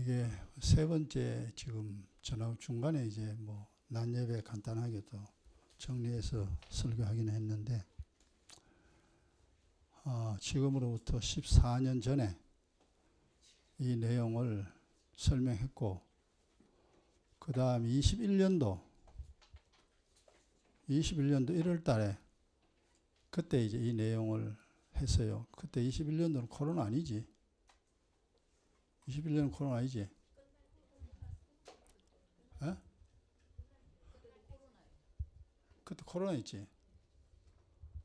이게 세 번째 지금 전화 중간에 이제 뭐 낮 예배 간단하게 또 정리해서 설교하기는 했는데, 지금으로부터 14년 전에 이 내용을 설명했고, 그 다음 21년도 1월 달에 그때 이제 이 내용을 했어요. 그때 21년도는 코로나 아니지? 21년은 코로나 아니지? 에? 그때 코로나 있지?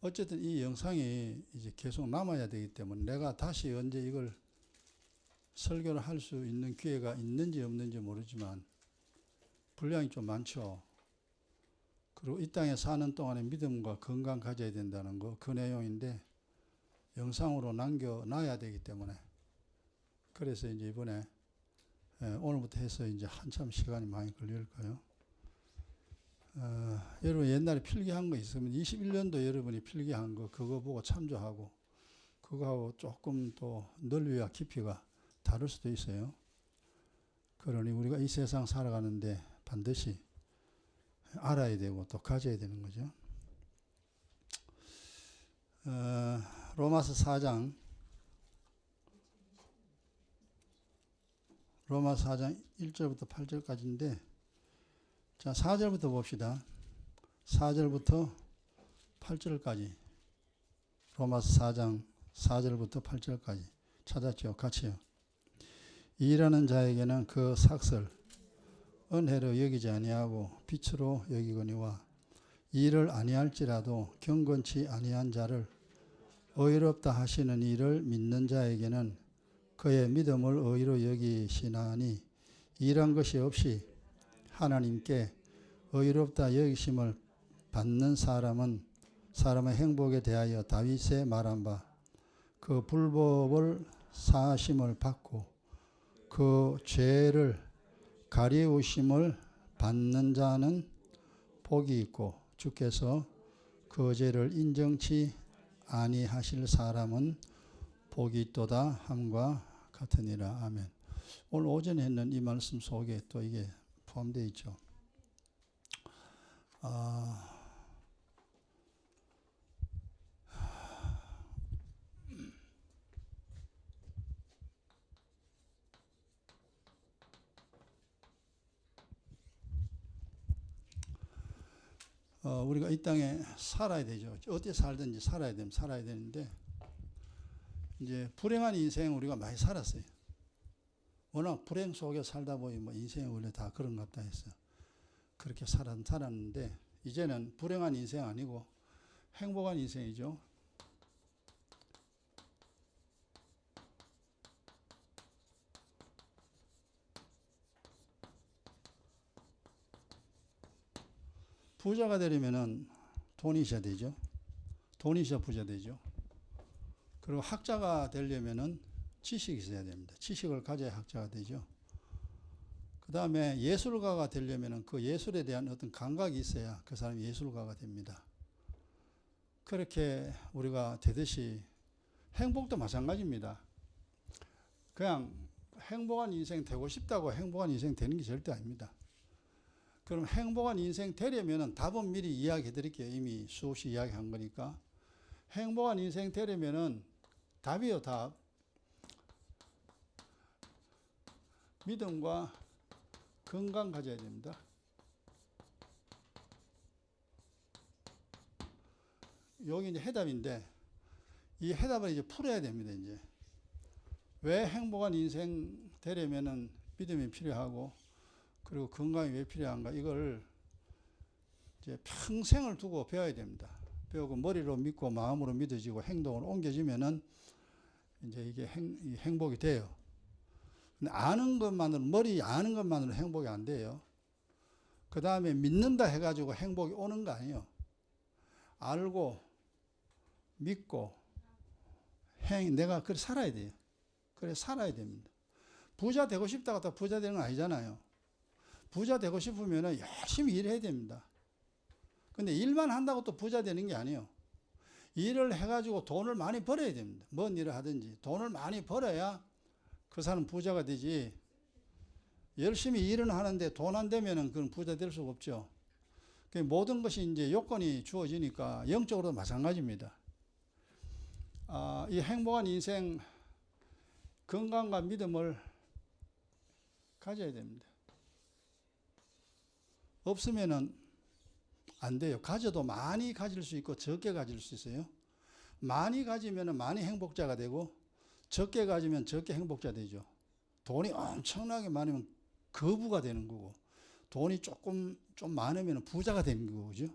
어쨌든 이 영상이 이제 계속 남아야 되기 때문에 내가 다시 언제 이걸 설교를 할 수 있는 기회가 있는지 없는지 모르지만 분량이 좀 많죠. 그리고 이 땅에 사는 동안에 믿음과 건강 가져야 된다는 거, 그 내용인데 영상으로 남겨놔야 되기 때문에, 그래서 이제 이번에 오늘부터 해서 이제 한참 시간이 많이 걸릴 거예요. 여러분 옛날에 필기한 거 있으면 21년도 여러분이 필기한 거 그거 보고 참조하고, 그거하고 조금 또 넓이와 깊이가 다를 수도 있어요. 그러니 우리가 이 세상 살아가는데 반드시 알아야 되고 또 가져야 되는 거죠. 로마서 4장 1절부터 8절까지인데, 자, 4절부터 봅시다. 4절부터 8절까지. 로마서 4장 4절부터 8절까지. 찾았죠? 같이요. 일하는 자에게는 그 삭설 은혜로 여기지 아니하고 빛으로 여기거니와, 일을 아니할지라도 경건치 아니한 자를 의롭다 하시는 이를 믿는 자에게는 그의 믿음을 의로 여기시나니, 일한 것이 없이 하나님께 의롭다 여기심을 받는 사람은 사람의 행복에 대하여 다윗의 말한 바, 그 불법을 사하심을 받고 그 죄를 가리우심을 받는 자는 복이 있고, 주께서 그 죄를 인정치 아니하실 사람은 복이 있도다 함과 같으니라. 아멘. 오늘 오전에 했는 이 말씀 속에 또 이게 포함되어 있죠. 우리가 이 땅에 살아야 되죠. 어떻게 살든지 살아야 되는데, 이제 불행한 인생 우리가 많이 살았어요. 워낙 불행 속에 살다 보니 뭐 인생이 원래 다 그런가 보다 해서 그렇게 살았는데, 이제는 불행한 인생 아니고 행복한 인생이죠. 부자가 되려면은 돈이 있어야 되죠. 돈이 있어야 부자 되죠. 그리고 학자가 되려면은 지식이 있어야 됩니다. 지식을 가져야 학자가 되죠. 그 다음에 예술가가 되려면은 그 예술에 대한 어떤 감각이 있어야 그 사람이 예술가가 됩니다. 그렇게 우리가 되듯이 행복도 마찬가지입니다. 그냥 행복한 인생 되고 싶다고 행복한 인생 되는 게 절대 아닙니다. 그럼 행복한 인생 되려면은 답은 미리 이야기해 드릴게요. 이미 수없이 이야기한 거니까. 행복한 인생 되려면은 답이요, 답. 믿음과 건강 가져야 됩니다. 여기 이제 해답인데, 이 해답을 이제 풀어야 됩니다, 이제. 왜 행복한 인생 되려면은 믿음이 필요하고, 그리고 건강이 왜 필요한가, 이걸 이제 평생을 두고 배워야 됩니다. 배우고 머리로 믿고 마음으로 믿어지고 행동으로 옮겨지면은 이제 이게 행복이 돼요. 근데 아는 것만으로, 머리 아는 것만으로 행복이 안 돼요. 그 다음에 믿는다 해가지고 행복이 오는 거 아니에요. 알고 믿고 내가 그래 살아야 돼요. 그래 살아야 됩니다. 부자 되고 싶다고 다 부자 되는 거 아니잖아요. 부자 되고 싶으면 열심히 일해야 됩니다. 근데 일만 한다고 또 부자 되는 게 아니에요. 일을 해가지고 돈을 많이 벌어야 됩니다. 뭔 일을 하든지 돈을 많이 벌어야 그 사람 부자가 되지. 열심히 일은 하는데 돈 안 되면은 그건 부자 될 수가 없죠. 그 모든 것이 이제 요건이 주어지니까 영적으로도 마찬가지입니다. 이 행복한 인생, 건강과 믿음을 가져야 됩니다. 없으면은 안 돼요. 가져도 많이 가질 수 있고 적게 가질 수 있어요. 많이 가지면 많이 행복자가 되고 적게 가지면 적게 행복자 되죠. 돈이 엄청나게 많으면 거부가 되는 거고 돈이 조금 좀 많으면 부자가 되는 거죠.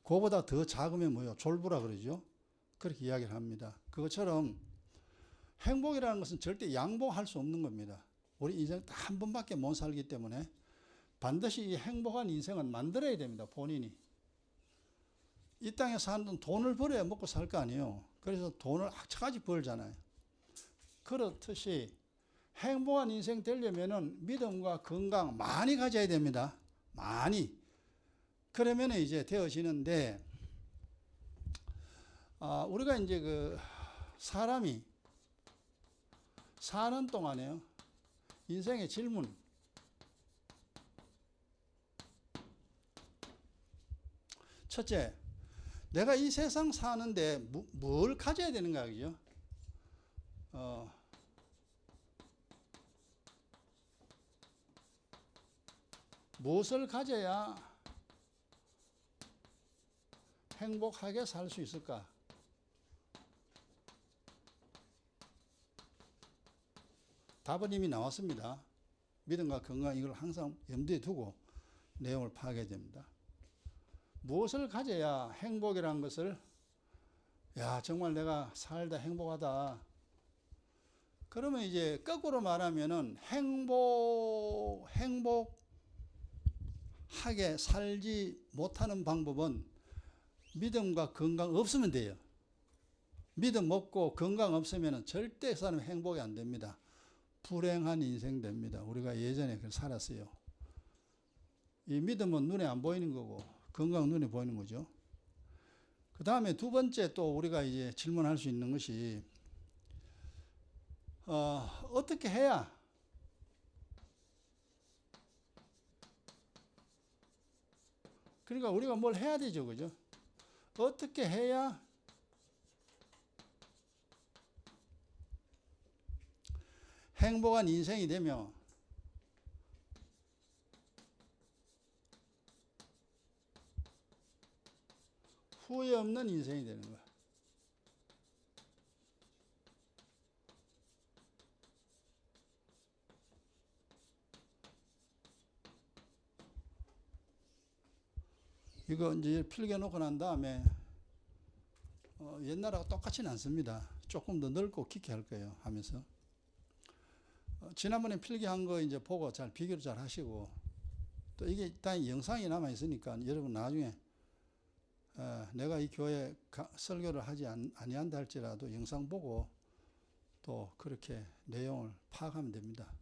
그거보다 더 작으면 뭐요? 졸부라 그러죠. 그렇게 이야기를 합니다. 그것처럼 행복이라는 것은 절대 양보할 수 없는 겁니다. 우리 인생 딱 한 번밖에 못 살기 때문에 반드시 이 행복한 인생은 만들어야 됩니다. 본인이. 이 땅에 사는 돈 돈을 벌어야 먹고 살 거 아니에요. 그래서 돈을 악착같이 벌잖아요. 그렇듯이 행복한 인생 되려면은 믿음과 건강 많이 가져야 됩니다. 많이. 그러면 이제 되어지는데, 우리가 이제 그 사람이 사는 동안에요. 인생의 질문. 첫째, 내가 이 세상 사는데 뭘 가져야 되는가, 그죠? 무엇을 가져야 행복하게 살 수 있을까? 답은 이미 나왔습니다. 믿음과 건강 이걸 항상 염두에 두고 내용을 파악해야 됩니다. 무엇을 가져야 행복이라는 것을 정말 내가 살다 행복하다. 그러면 이제 거꾸로 말하면은 행복하게 살지 못하는 방법은 믿음과 건강 없으면 돼요. 믿음 없고 건강 없으면 절대 사람 행복이 안 됩니다. 불행한 인생 됩니다. 우리가 예전에 그걸 살았어요. 이 믿음은 눈에 안 보이는 거고 건강 눈에 보이는 거죠. 그 다음에 두 번째 또 우리가 이제 질문할 수 있는 것이 어떻게 해야 그러니까 우리가 뭘 해야 되죠, 그죠? 어떻게 해야 행복한 인생이 되며 후회 없는 인생이 되는 거야. 이거 이제 필기해 놓고 난 다음에 옛날하고 똑같지는 않습니다. 조금 더 넓고 깊게 할 거예요. 하면서 지난번에 필기한 거 이제 보고 잘 비교를 잘 하시고 또 이게 일단 영상이 남아 있으니까 여러분 나중에 내가 이 교회 설교를 하지 아니한다 할지라도 영상 보고 또 그렇게 내용을 파악하면 됩니다.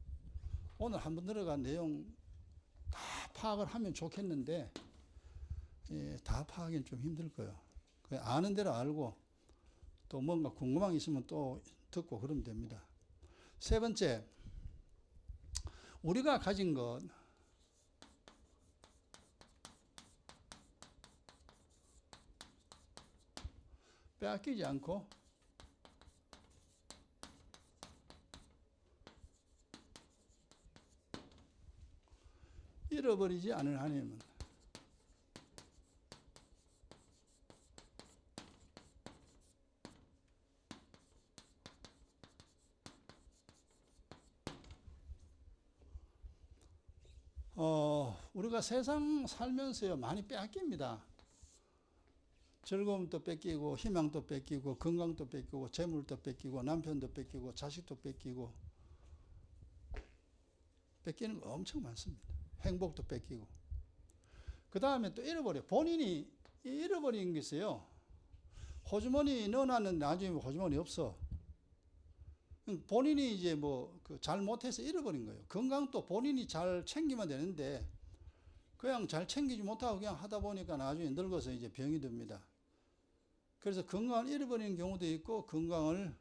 오늘 한번 들어간 내용 다 파악을 하면 좋겠는데 다 파악하기는 좀 힘들 거예요. 아는 대로 알고 또 뭔가 궁금한 게 있으면 또 듣고 그러면 됩니다. 세 번째, 우리가 가진 것 빼앗기지 않고 잃어버리지 않을 한에는 우리가 세상 살면서요 많이 빼앗깁니다. 즐거움도 뺏기고 희망도 뺏기고 건강도 뺏기고 재물도 뺏기고 남편도 뺏기고 자식도 뺏기고 뺏기는 거 엄청 많습니다. 행복도 뺏기고 그 다음에 또 잃어버려. 본인이 잃어버리는 게 있어요. 호주머니 넣어놨는데 나중에 호주머니 없어. 본인이 이제 잘 못해서 잃어버린 거예요. 건강도 본인이 잘 챙기면 되는데 그냥 잘 챙기지 못하고 그냥 하다 보니까 나중에 늙어서 이제 병이 듭니다. 그래서 건강을 잃어버리는 경우도 있고 건강을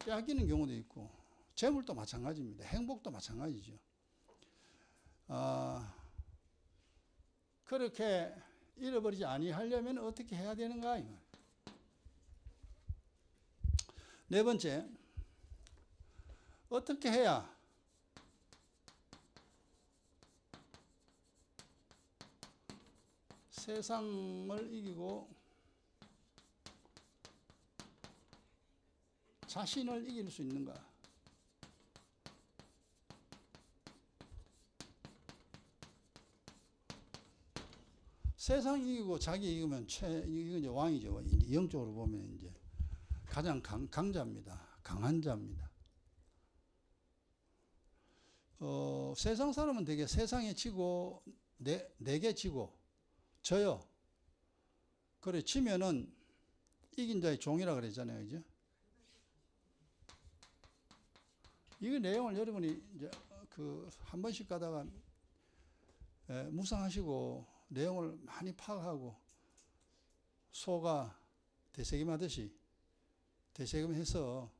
빼앗기는 경우도 있고 재물도 마찬가지입니다. 행복도 마찬가지죠. 그렇게 잃어버리지 아니하려면 어떻게 해야 되는가? 네 번째, 어떻게 해야 세상을 이기고 자신을 이길 수 있는가? 세상 이기고 자기 이기면 이건 이제 왕이죠. 영적으로 보면 이제 가장 강자입니다. 강한 자입니다. 세상 사람은 되게 세상에 지고 내게 지고 져요. 그래 지면은 이긴 자의 종이라 그랬잖아요, 그죠? 이 내용을 여러분이 이제 한 번씩 가다가 묵상하시고 내용을 많이 파악하고 소가 되새김하듯이 되새김해서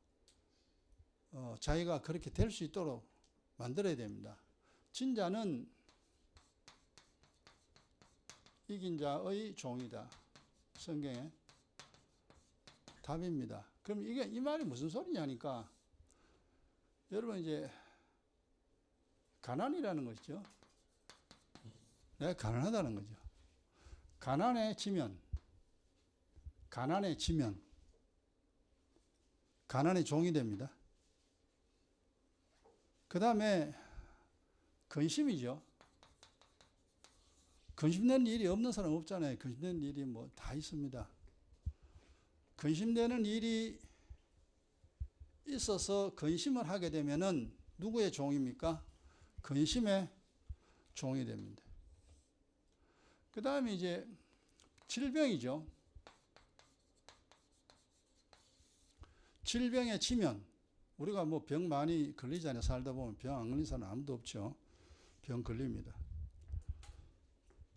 자기가 그렇게 될 수 있도록 만들어야 됩니다. 진자는 이긴 자의 종이다. 성경에 답입니다. 그럼 이 말이 무슨 소리냐니까 여러분 이제 가난이라는 것이죠. 내가 가난하다는 거죠. 가난에 지면 가난의 종이 됩니다. 그 다음에 근심이죠. 근심되는 일이 없는 사람 없잖아요. 근심되는 일이 뭐 다 있습니다. 근심되는 일이 있어서 근심을 하게 되면은 누구의 종입니까? 근심의 종이 됩니다. 그 다음에 이제 질병이죠. 질병에 치면 우리가 뭐 병 많이 걸리잖아요. 살다 보면 병 안 걸린 사람 아무도 없죠. 병 걸립니다.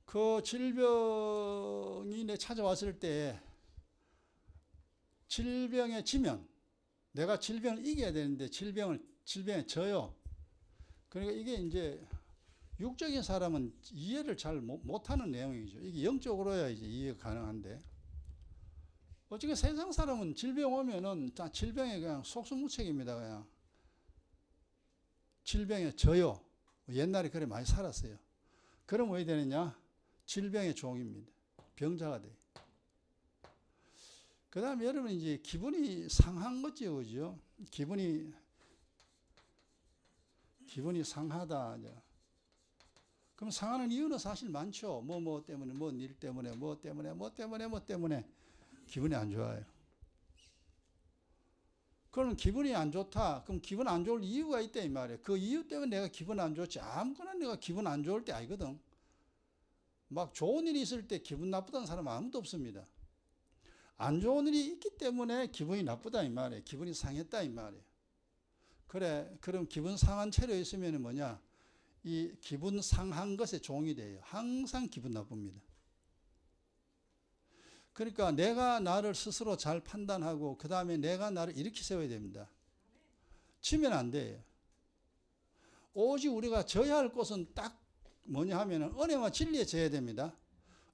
그 질병이 내 찾아왔을 때 질병에 지면 내가 질병을 이겨야 되는데 질병에 져요. 그러니까 이게 이제 육적인 사람은 이해를 잘 못하는 내용이죠. 이게 영적으로야 이제 이해가 가능한데 어쨌든 세상 사람은 질병 오면은 다 질병에 그냥 속수무책입니다. 그냥 질병에 져요. 옛날에 그래 많이 살았어요. 그럼 왜 되느냐? 질병의 종입니다. 병자가 돼. 그 다음에 여러분 이제 기분이 상한 거죠, 그죠? 기분이 상하다. 그럼 상하는 이유는 사실 많죠. 뭐 때문에, 일 때문에, 뭐 때문에 기분이 안 좋아요. 그럼 기분이 안 좋다. 그럼 기분 안 좋을 이유가 있다 이 말이에요. 그 이유 때문에 내가 기분 안 좋지. 아무거나 내가 기분 안 좋을 때 아니거든. 막 좋은 일이 있을 때 기분 나쁘다는 사람 아무도 없습니다. 안 좋은 일이 있기 때문에 기분이 나쁘다 이 말이에요. 기분이 상했다 이 말이에요. 그래, 그럼 기분 상한 채로 있으면 뭐냐? 이 기분 상한 것에 종이 돼요. 항상 기분 나쁩니다. 그러니까 내가 나를 스스로 잘 판단하고 그 다음에 내가 나를 일으켜 세워야 됩니다. 치면 안 돼요. 오직 우리가 져야 할 것은 딱 뭐냐 하면은 은혜와 진리에 져야 됩니다.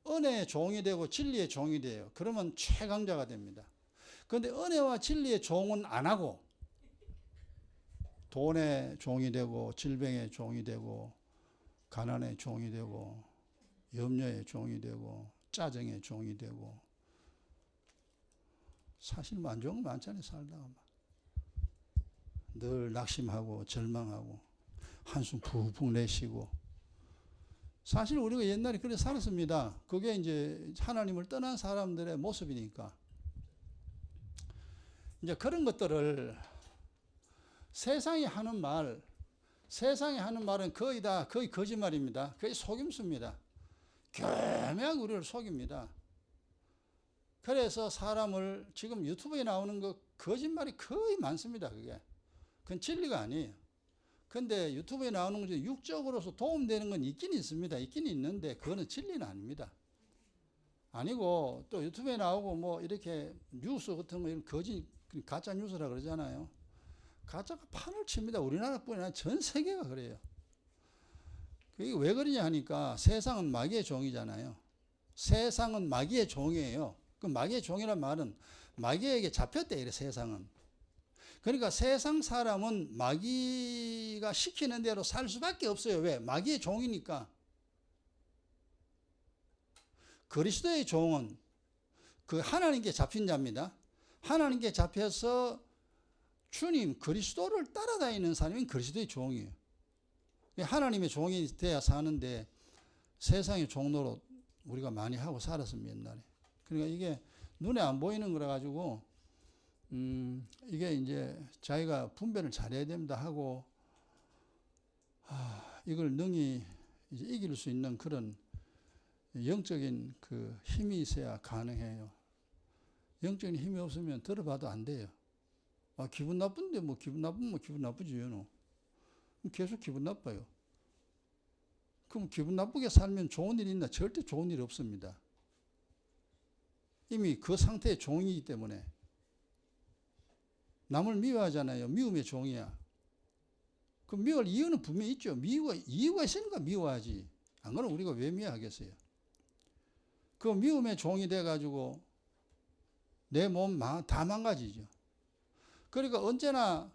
은혜의 종이 되고 진리의 종이 돼요. 그러면 최강자가 됩니다. 그런데 은혜와 진리의 종은 안 하고 돈의 종이 되고 질병의 종이 되고 가난의 종이 되고 염려의 종이 되고 짜증의 종이 되고 사실 안 좋은 거 많잖아요. 살다가 늘 낙심하고 절망하고 한숨 푹푹 내쉬고 사실 우리가 옛날에 그렇게 살았습니다. 그게 이제 하나님을 떠난 사람들의 모습이니까 이제 그런 것들을 세상이 하는 말은 거의 거짓말입니다. 거의 속임수입니다. 교묘하게 우리를 속입니다. 그래서 사람을 지금 유튜브에 나오는 거 거짓말이 거의 많습니다. 그건 진리가 아니에요. 근데 유튜브에 나오는 거 중에 육적으로서 도움되는 건 있긴 있습니다. 있긴 있는데 그거는 진리는 아닙니다. 아니고 또 유튜브에 나오고 뭐 이렇게 뉴스 같은 거 이런 가짜 뉴스라 그러잖아요. 가짜가 판을 칩니다. 우리나라뿐만 아니라 전 세계가 그래요. 그게 왜 그러냐 하니까 세상은 마귀의 종이잖아요. 세상은 마귀의 종이에요. 그 마귀의 종이란 말은 마귀에게 잡혔대, 이래 세상은. 그러니까 세상 사람은 마귀가 시키는 대로 살 수밖에 없어요. 왜? 마귀의 종이니까. 그리스도의 종은 그 하나님께 잡힌 자입니다. 하나님께 잡혀서 주님 그리스도를 따라다니는 사람이 그리스도의 종이에요. 하나님의 종이 돼야 사는데 세상의 종로로 우리가 많이 하고 살았습니다, 옛날에. 그러니까 이게 눈에 안 보이는 거라 가지고 이게 이제 자기가 분별을 잘해야 됩니다 하고 이걸 능히 이제 이길 수 있는 그런 영적인 그 힘이 있어야 가능해요. 영적인 힘이 없으면 들어봐도 안 돼요. 기분 나쁜데 뭐 기분 나쁘면 기분 나쁘지요. 계속 기분 나빠요. 그럼 기분 나쁘게 살면 좋은 일이 있나? 절대 좋은 일이 없습니다. 이미 그 상태의 종이기 때문에. 남을 미워하잖아요. 미움의 종이야. 그 미워할 이유는 분명히 있죠. 이유가 있으니까 미워하지. 안 그러면 우리가 왜 미워하겠어요? 그 미움의 종이 돼가지고 내 몸 다 망가지죠. 그러니까 언제나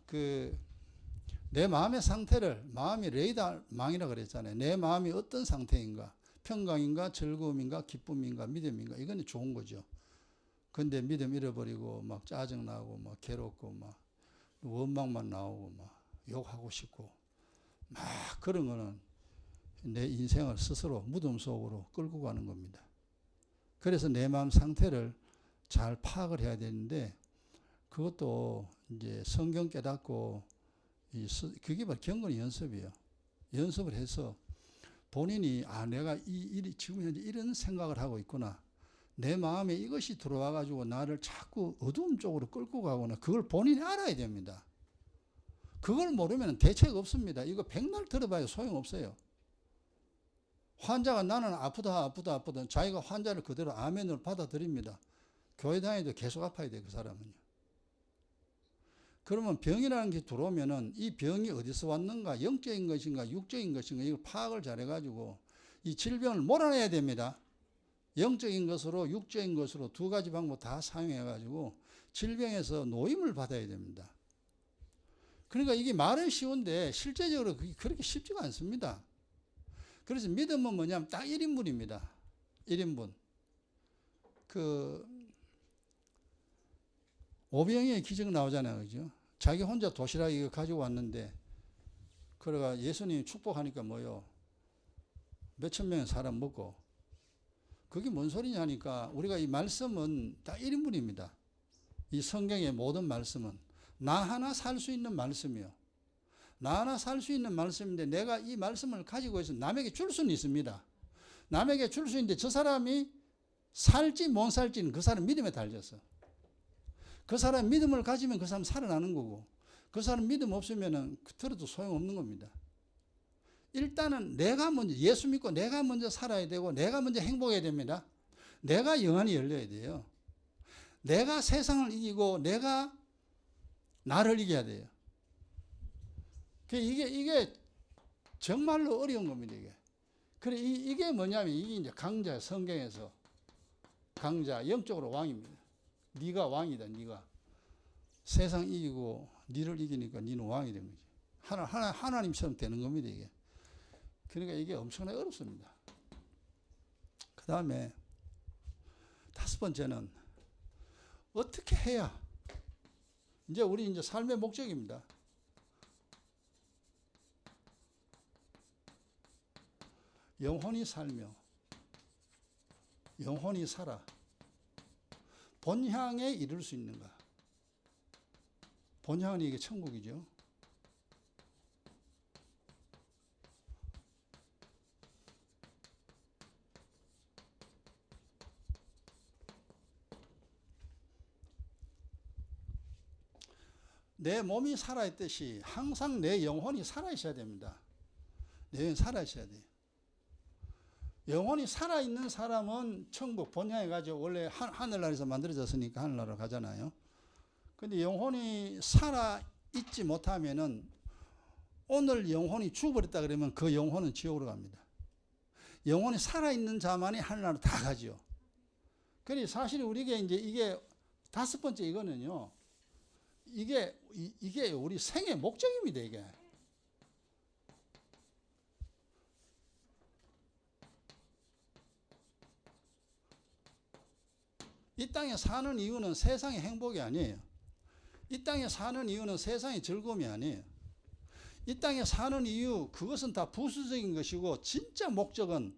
내 마음의 상태를, 마음이 레이더망이라 그랬잖아요. 내 마음이 어떤 상태인가? 평강인가? 즐거움인가? 기쁨인가? 믿음인가? 이건 좋은 거죠. 근데 믿음 잃어버리고 막 짜증나고 막 괴롭고 막 원망만 나오고 막 욕하고 싶고 막 그런 거는 내 인생을 스스로 무덤 속으로 끌고 가는 겁니다. 그래서 내 마음 상태를 잘 파악을 해야 되는데 그것도 이제 성경 깨닫고 그게 바로 경건 연습이에요. 연습을 해서 본인이 내가 지금 현재 이런 생각을 하고 있구나. 내 마음에 이것이 들어와 가지고 나를 자꾸 어두움 쪽으로 끌고 가거나 그걸 본인이 알아야 됩니다. 그걸 모르면 대책 없습니다. 이거 백날 들어봐야 소용없어요. 환자가 나는 아프다 자기가 환자를 그대로 아멘으로 받아들입니다. 교회 다니도 계속 아파야 돼요. 그 사람은요. 그러면 병이라는 게 들어오면은 이 병이 어디서 왔는가, 영적인 것인가 육적인 것인가 이걸 파악을 잘해가지고 이 질병을 몰아내야 됩니다. 영적인 것으로 육적인 것으로 두 가지 방법 다 사용해가지고 질병에서 노임을 받아야 됩니다. 그러니까 이게 말은 쉬운데 실제적으로 그게 그렇게 쉽지가 않습니다. 그래서 믿음은 뭐냐면 딱 1인분입니다. 1인분. 오병이의 기적 나오잖아요. 그죠? 자기 혼자 도시락 이거 가지고 왔는데, 그래가 예수님이 축복하니까 뭐요? 몇천 명의 사람 먹고, 그게 뭔 소리냐 하니까 우리가 이 말씀은 딱 1인분입니다. 이 성경의 모든 말씀은. 나 하나 살 수 있는 말씀이요. 나 하나 살 수 있는 말씀인데 내가 이 말씀을 가지고 있어 남에게 줄 수는 있습니다. 남에게 줄 수 있는데 저 사람이 살지 못 살지는 그 사람 믿음에 달렸어. 그 사람 믿음을 가지면 그 사람 살아나는 거고 그 사람 믿음 없으면 들어도 소용없는 겁니다. 일단은 내가 먼저 예수 믿고 내가 먼저 살아야 되고 내가 먼저 행복해야 됩니다. 내가 영안이 열려야 돼요. 내가 세상을 이기고 내가 나를 이겨야 돼요. 이게 정말로 어려운 겁니다. 그래 이게 뭐냐면 이게 이제 강자 성경에서 강자 영적으로 왕입니다. 네가 왕이다. 네가 세상 이기고 네를 이기니까 네는 왕이 된 거지. 하나님처럼 되는 겁니다. 이게. 그러니까 이게 엄청나게 어렵습니다. 그 다음에 5번째는 어떻게 해야 이제 우리 이제 삶의 목적입니다. 영혼이 살며 영혼이 살아 본향에 이를 수 있는가? 본향은 이게 천국이죠. 내 몸이 살아있듯이 항상 내 영혼이 살아있어야 됩니다. 내 영혼이 살아있어야 돼요. 영혼이 살아있는 사람은 천국 본향에 가죠. 원래 하늘나라에서 만들어졌으니까 하늘나라로 가잖아요. 근데 영혼이 잊지 못하면은 오늘 영혼이 죽어버렸다 그러면 그 영혼은 지옥으로 갑니다. 영혼이 살아있는 자만이 하늘나라로 다 가죠. 그러니 사실 우리가 이제 이게 다섯 번째 이거는요. 이게 우리 생의 목적입니다, 이게. 이 땅에 사는 이유는 세상의 행복이 아니에요. 이 땅에 사는 이유는 세상의 즐거움이 아니에요. 이 땅에 사는 이유, 그것은 다 부수적인 것이고, 진짜 목적은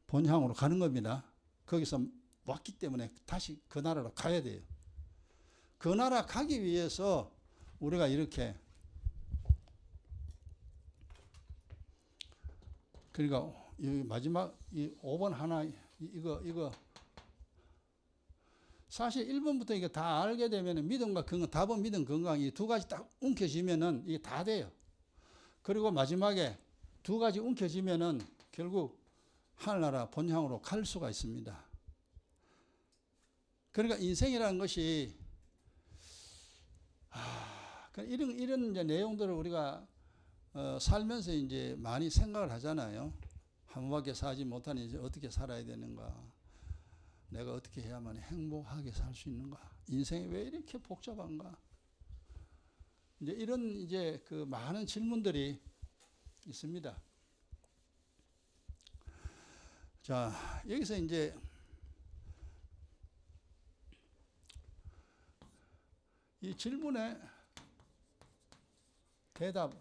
본향으로 가는 겁니다. 거기서 왔기 때문에 다시 그 나라로 가야 돼요. 그 나라 가기 위해서 우리가 이렇게, 그러니까 이 마지막 이 5번 하나, 이거 사실 1번부터 이게 다 알게 되면 믿음과 건강, 답은 믿음, 건강 이 두 가지 딱 움켜쥐면은 이게 다 돼요. 그리고 마지막에 두 가지 움켜쥐면은 결국 하늘나라 본향으로 갈 수가 있습니다. 그러니까 인생이라는 것이 이런 이제 내용들을 우리가 살면서 이제 많이 생각을 하잖아요. 한 번밖에 살지 못하니 이제 어떻게 살아야 되는가? 내가 어떻게 해야만 행복하게 살 수 있는가? 인생이 왜 이렇게 복잡한가? 이제 이런 이제 그 많은 질문들이 있습니다. 자, 여기서 이제 이 질문에 대답.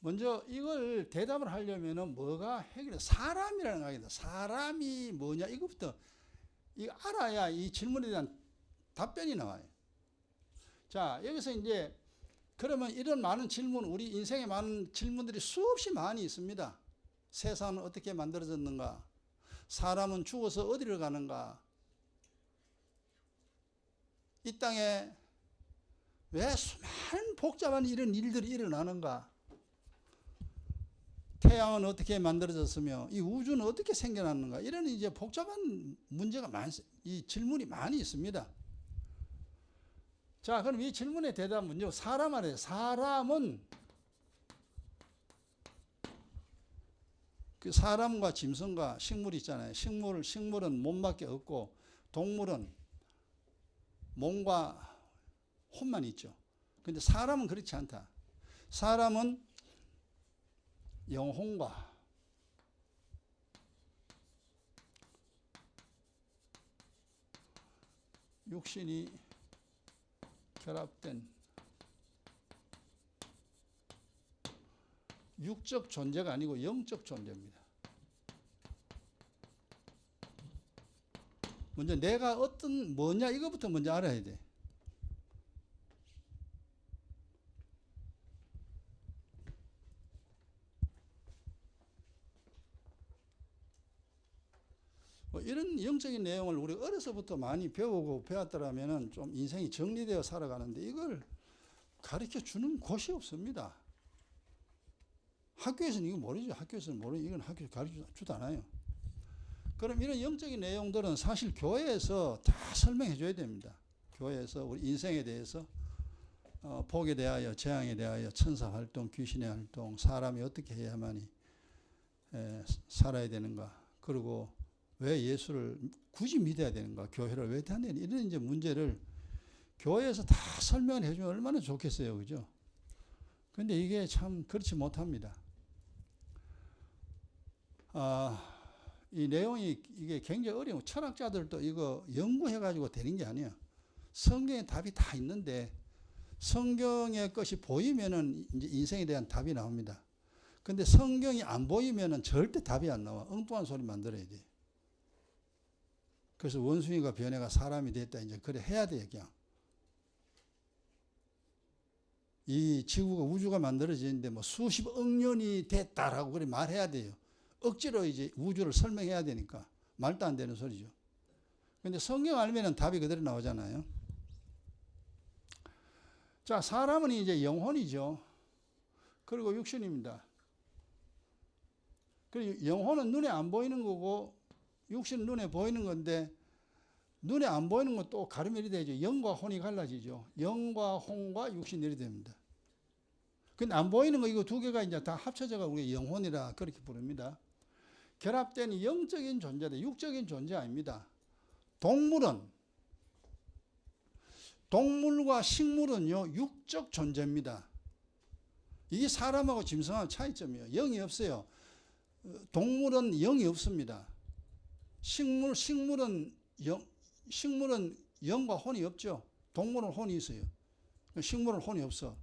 먼저 이걸 대답을 하려면은 뭐가 해결해? 사람이라는 거 아니다. 사람이 뭐냐? 이것부터 이거 알아야 이 질문에 대한 답변이 나와요. 자, 여기서 이제 그러면 이런 많은 질문, 우리 인생에 많은 질문들이 수없이 많이 있습니다. 세상은 어떻게 만들어졌는가? 사람은 죽어서 어디를 가는가? 이 땅에 왜 수많은 복잡한 이런 일들이 일어나는가? 태양은 어떻게 만들어졌으며 이 우주는 어떻게 생겨났는가? 이런 이제 복잡한 문제가 이 질문이 많이 있습니다. 자, 그럼 이 질문의 대답은요. 사람 안에 사람은 그 사람과 짐승과 식물 있잖아요. 식물은 몸밖에 없고 동물은 몸과 혼만 있죠. 근데 사람은 그렇지 않다. 사람은 영혼과 육신이 결합된 육적 존재가 아니고 영적 존재입니다. 먼저 내가 어떤 뭐냐 이거부터 먼저 알아야 돼. 뭐 이런 영적인 내용을 우리 어려서부터 많이 배우고 배웠더라면 좀 인생이 정리되어 살아가는데 이걸 가르쳐 주는 곳이 없습니다. 학교에서는 이거 모르죠. 학교에서는 모르죠. 이건 학교에서 가르쳐 주도 않아요. 그럼 이런 영적인 내용들은 사실 교회에서 다 설명해 줘야 됩니다. 교회에서 우리 인생에 대해서 복에 대하여, 재앙에 대하여, 천사 활동, 귀신의 활동, 사람이 어떻게 해야만이 살아야 되는가, 그리고 왜 예수를 굳이 믿어야 되는가, 교회를 왜 다녀야 되는가, 이런 이제 문제를 교회에서 다 설명을 해주면 얼마나 좋겠어요, 그죠? 근데 이게 참 그렇지 못합니다. 이 내용이 이게 굉장히 어려워. 철학자들도 이거 연구해가지고 되는 게 아니야. 성경에 답이 다 있는데 성경의 것이 보이면은 이제 인생에 대한 답이 나옵니다. 근데 성경이 안 보이면은 절대 답이 안 나와. 엉뚱한 소리 만들어야 돼. 그래서 원숭이가 변해가 사람이 됐다. 이제 그래 해야 돼, 그냥. 이 지구가 우주가 만들어지는데 뭐 수십억 년이 됐다라고 그래 말해야 돼요. 억지로 이제 우주를 설명해야 되니까 말도 안 되는 소리죠. 근데 성경 알면은 답이 그대로 나오잖아요. 자, 사람은 이제 영혼이죠. 그리고 육신입니다. 그리고 영혼은 눈에 안 보이는 거고 육신은 눈에 보이는 건데 눈에 안 보이는 건 또 가르면이 되죠. 영과 혼이 갈라지죠. 영과 혼과 육신이 이렇게 됩니다. 근데 안 보이는 거 이거 두 개가 이제 다 합쳐져가 우리가 영혼이라 그렇게 부릅니다. 결합된 영적인 존재다. 육적인 존재 아닙니다. 동물과 식물은요, 육적 존재입니다. 이게 사람하고 짐승하고 차이점이에요. 영이 없어요. 동물은 영이 없습니다. 식물은 영과 혼이 없죠. 동물은 혼이 있어요. 식물은 혼이 없어.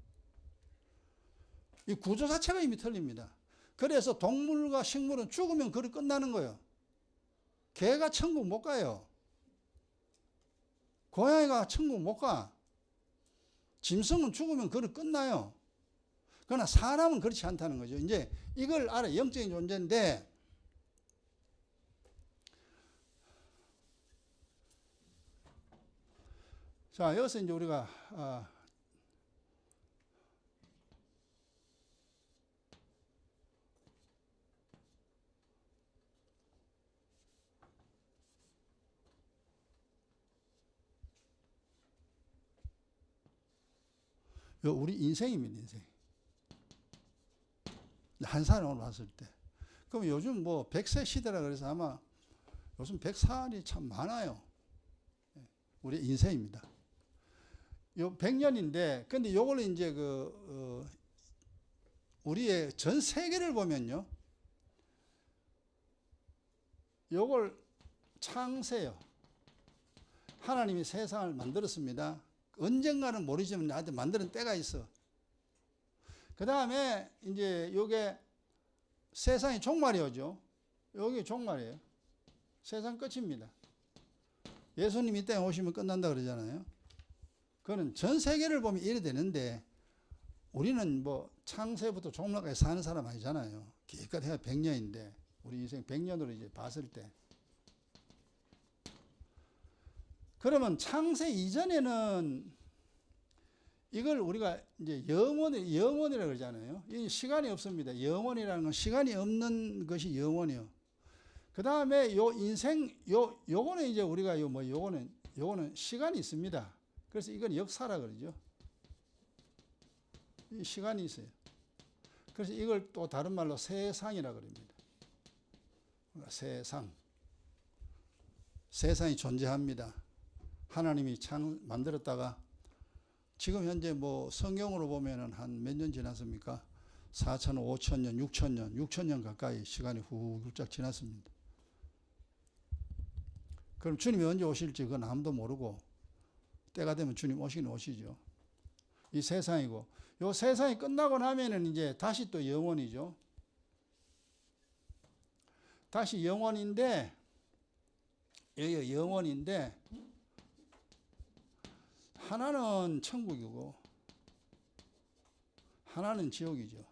이 구조 자체가 이미 틀립니다. 그래서 동물과 식물은 죽으면 그리 끝나는 거예요. 개가 천국 못 가요. 고양이가 천국 못 가. 짐승은 죽으면 그리 끝나요. 그러나 사람은 그렇지 않다는 거죠. 이제 이걸 알아. 영적인 존재인데 자, 여기서 이제 우리가 우리 인생입니다, 인생. 한 사람으로 봤을 때. 그럼 요즘 뭐 100세 시대라 그래서 아마 요즘 100살이 참 많아요. 우리 인생입니다. 요 100년인데, 근데 요걸 이제 우리의 전 세계를 보면요. 요걸 창세요. 하나님이 세상을 만들었습니다. 언젠가는 모르지만 나한테 만드는 때가 있어. 그 다음에 이제 요게 세상이 종말이 오죠. 여기 종말이에요. 세상 끝입니다. 예수님 이 땅에 오시면 끝난다 그러잖아요. 그거는 전 세계를 보면 이래 되는데 우리는 뭐 창세부터 종말까지 사는 사람 아니잖아요. 기껏 해야 100년인데 우리 인생 100년으로 이제 봤을 때. 그러면 창세 이전에는 이걸 우리가 이제 영원이라고 그러잖아요. 이 시간이 없습니다. 영원이라는 건 시간이 없는 것이 영원이요. 그 다음에 요 인생, 요거는 이제 우리가 요거는 시간이 있습니다. 그래서 이건 역사라 그러죠. 이 시간이 있어요. 그래서 이걸 또 다른 말로 세상이라 그럽니다. 세상이 존재합니다. 하나님이 만들었다가 지금 현재 뭐 성경으로 보면은 한 몇 년 지났습니까? 4,000년, 5,000년, 6,000년 가까이 시간이 훌쩍 지났습니다. 그럼 주님이 언제 오실지 그건 아무도 모르고 때가 되면 주님 오시긴 오시죠. 이 세상이고 요 세상이 끝나고 나면은 이제 다시 또 영원이죠. 다시 영원인데 여기가 영원인데 하나는 천국이고 하나는 지옥이죠.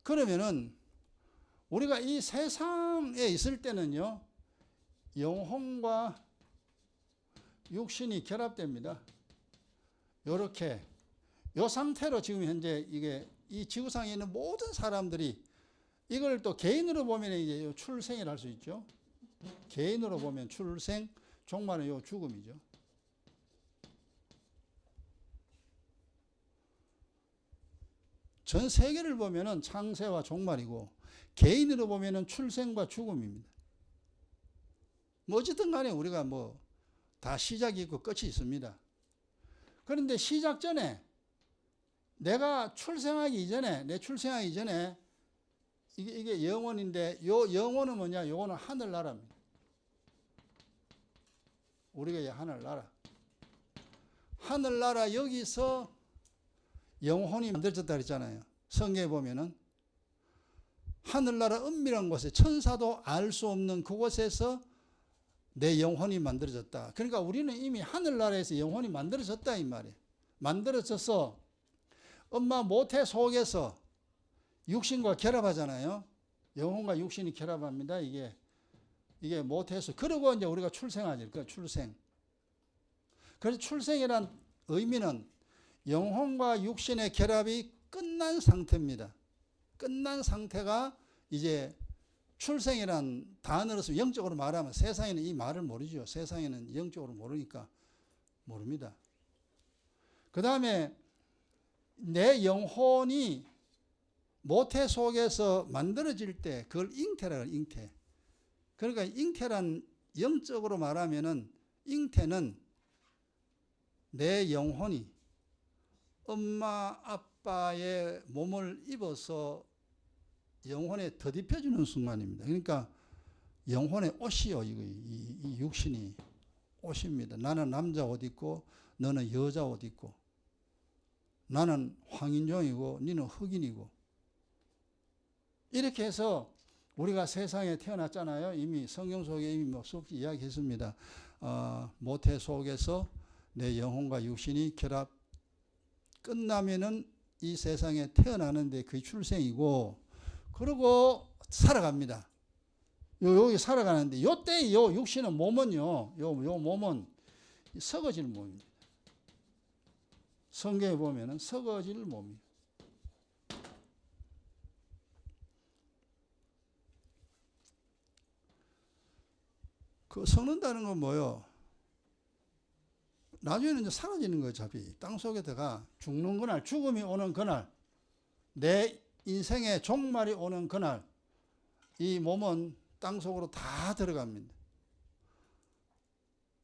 그러면은 우리가 이 세상에 있을 때는요, 영혼과 육신이 결합됩니다. 요렇게 요 상태로 지금 현재 이게 이 지구상에 있는 모든 사람들이 이걸 또 개인으로 보면 이제 출생을 할 수 있죠. 개인으로 보면 출생, 종말은 요 죽음이죠. 전 세계를 보면은 창세와 종말이고 개인으로 보면은 출생과 죽음입니다. 뭐 어쨌든 간에 우리가 뭐 다 시작이 있고 끝이 있습니다. 그런데 시작 전에 내가 출생하기 이전에 내 출생하기 전에 이게 영원인데 요 영원은 뭐냐? 요거는 하늘나라입니다. 우리가 하늘나라. 하늘나라 여기서 영혼이 만들어졌다 그랬잖아요. 성경에 보면은 하늘나라 은밀한 곳에 천사도 알 수 없는 그곳에서 내 영혼이 만들어졌다. 그러니까 우리는 이미 하늘나라에서 영혼이 만들어졌다 이 말이에요. 만들어져서 엄마 모태 속에서 육신과 결합하잖아요. 영혼과 육신이 결합합니다. 이게 모태에서. 그리고 이제 우리가 출생하죠. 그 출생. 그래서 출생이란 의미는 영혼과 육신의 결합이 끝난 상태입니다. 끝난 상태가 이제 출생이란 단어로서 영적으로 말하면, 세상에는 이 말을 모르죠. 세상에는 영적으로 모르니까 모릅니다. 그 다음에 내 영혼이 모태 속에서 만들어질 때 그걸 잉태라고 해요. 잉태. 그러니까 잉태란 영적으로 말하면은, 잉태는 내 영혼이 엄마 아빠의 몸을 입어서 영혼에 덧입혀주는 순간입니다. 그러니까 영혼의 옷이요. 이 육신이 옷입니다. 나는 남자 옷 입고 너는 여자 옷 입고, 나는 황인종이고 너는 흑인이고, 이렇게 해서 우리가 세상에 태어났잖아요. 이미 성경 속에 이미 쭉 이야기했습니다. 모태 속에서 내 영혼과 육신이 결합 끝나면은 이 세상에 태어나는데 그게 출생이고, 그리고 살아갑니다. 여기 살아가는데, 요때 요 육신은 몸은요, 요 몸은 썩어질 몸입니다. 성경에 보면은 썩어질 몸이에요. 그 썩는다는 건 뭐요? 나중에는 이제 사라지는 거예요. 어차피 땅속에다가 죽는 그날, 죽음이 오는 그날, 내 인생의 종말이 오는 그날, 이 몸은 땅속으로 다 들어갑니다.